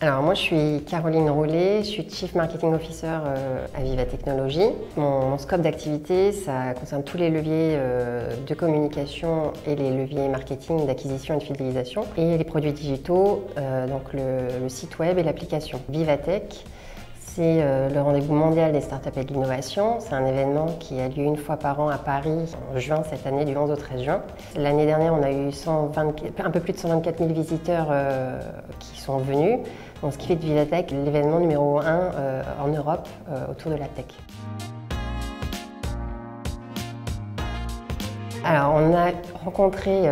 Alors moi je suis Caroline Roulet, je suis Chief Marketing Officer à Viva Technologies. Mon scope d'activité, ça concerne tous les leviers de communication et les leviers marketing, d'acquisition et de fidélisation et les produits digitaux, donc le site web et l'application. Vivatech, c'est le rendez-vous mondial des startups et de l'innovation. C'est un événement qui a lieu une fois par an à Paris en juin cette année, du 11 au 13 juin. L'année dernière, on a eu un peu plus de 124 000 visiteurs qui sont venus. Donc, ce qui fait de Vivatech l'événement numéro 1 en Europe autour de la tech. Alors, on a rencontré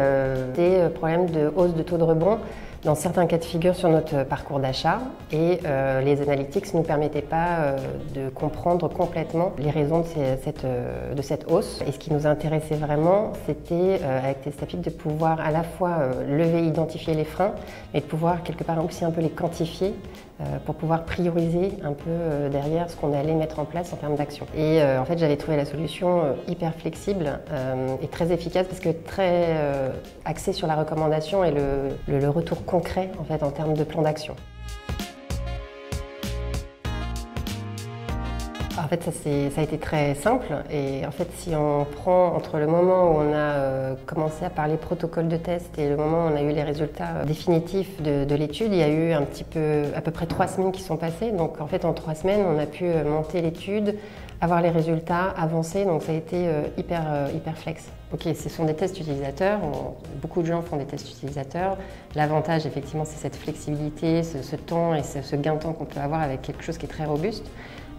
des problèmes de hausse de taux de rebond dans certains cas de figure sur notre parcours d'achat et les analytics ne nous permettaient pas de comprendre complètement les raisons de cette hausse. Et ce qui nous intéressait vraiment, c'était avec Testapic de pouvoir à la fois lever, identifier les freins, mais de pouvoir quelque part aussi un peu les quantifier pour pouvoir prioriser un peu derrière ce qu'on allait mettre en place en termes d'action. Et en fait, j'avais trouvé la solution hyper flexible et très efficace parce que très axée sur la recommandation et le retour concret en fait en termes de plan d'action. En fait, ça a été très simple et en fait, si on prend entre le moment où on a commencé à parler protocole de test et le moment où on a eu les résultats définitifs de l'étude, il y a eu à peu près 3 semaines qui sont passées. Donc en fait, en 3 semaines, on a pu monter l'étude, avoir les résultats, avancer. Donc ça a été hyper flex. Ok, ce sont des tests utilisateurs. Beaucoup de gens font des tests utilisateurs. L'avantage, effectivement, c'est cette flexibilité, ce temps et ce gain de temps qu'on peut avoir avec quelque chose qui est très robuste.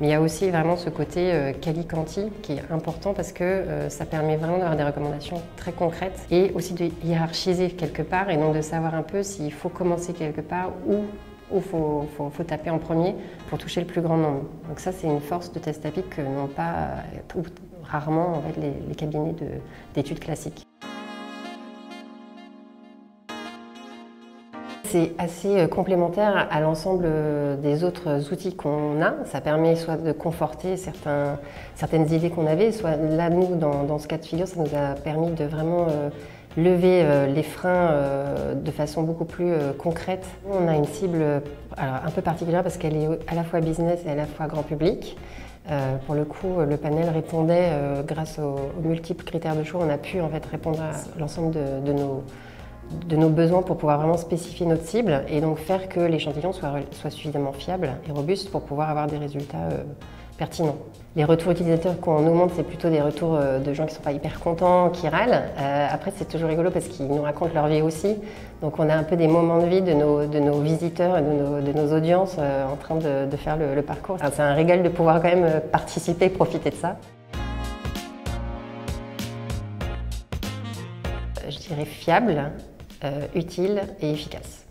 Mais il y a aussi vraiment ce côté quali-quanti qui est important parce que ça permet vraiment d'avoir des recommandations très concrètes et aussi de hiérarchiser quelque part et donc de savoir un peu s'il faut commencer quelque part ou faut taper en premier pour toucher le plus grand nombre. Donc ça, c'est une force de Testapic que n'ont pas ou rarement en fait, les cabinets d'études classiques. C'est assez complémentaire à l'ensemble des autres outils qu'on a. Ça permet soit de conforter certaines idées qu'on avait, soit là, nous, dans ce cas de figure, ça nous a permis de vraiment lever les freins de façon beaucoup plus concrète. On a une cible un peu particulière parce qu'elle est à la fois business et à la fois grand public. Pour le coup, le panel répondait, grâce aux multiples critères de choix, on a pu en fait répondre à l'ensemble de nos besoins pour pouvoir vraiment spécifier notre cible et donc faire que l'échantillon soit suffisamment fiable et robuste pour pouvoir avoir des résultats pertinents. Les retours utilisateurs qu'on nous montre, c'est plutôt des retours de gens qui ne sont pas hyper contents, qui râlent. Après, c'est toujours rigolo parce qu'ils nous racontent leur vie aussi. Donc on a un peu des moments de vie de nos visiteurs et de nos audiences en train de faire le parcours. C'est un régal de pouvoir quand même participer et profiter de ça. Je dirais fiable, utile et efficace.